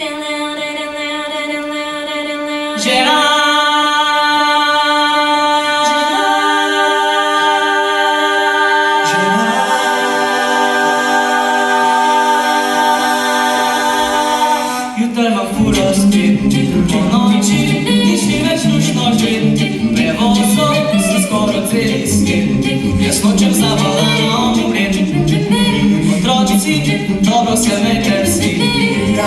Jutarma fura spet, po noči nič ni več nužno žet. Prevozo se skoraj celi svet, jaz nočem za volanom umret. Otroci, dobro se vete vsi,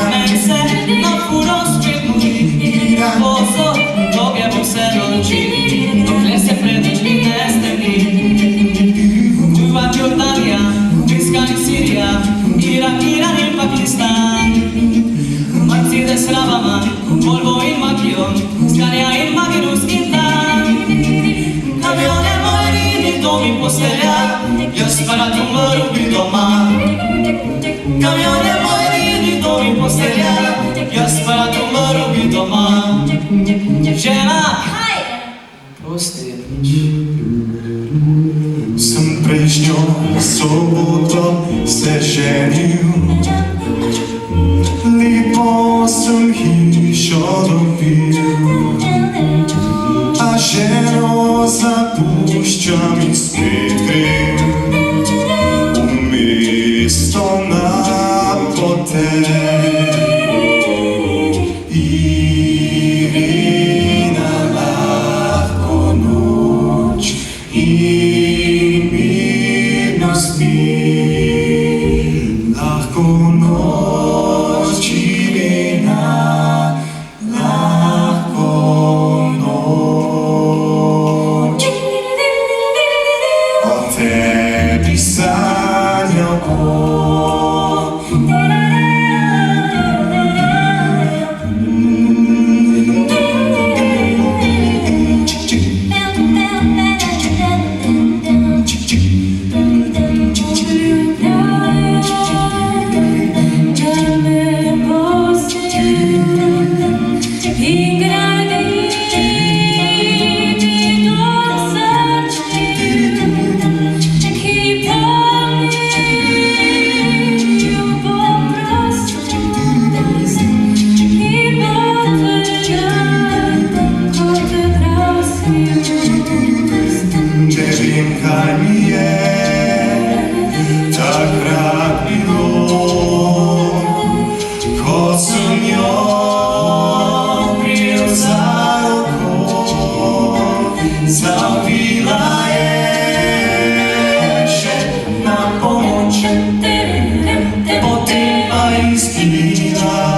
meni se na furo spet mudi. Vozo, dolge bom se noči, dokler se pred očmi ne stemni. Kuvat Jordanija, Bliska in Sirija, Irak, Iran in Pakistan. Mercedes, Rabaman, Volvo in Makion, Scania in Magnus in Tan. Kamione moje to mi postelja, jaz pa rad umrl bi doma. Kamione moje to mi postelja, jaz pa rad umrl bi doma. Žena, prosti. Sem prejšnjo soboto se ženil, lepo sem hišo dobil, a ženo zapuščam in spet grem v mesto na potek. Irina, lahko noč in mirno spi, lahko noč Irina, lahko noč. O tebi sanja oko, ne vem, kaj mi je takrat bilo, ko sem jo prijel za roko. Zavila je še na pomoč, potem pa izginila.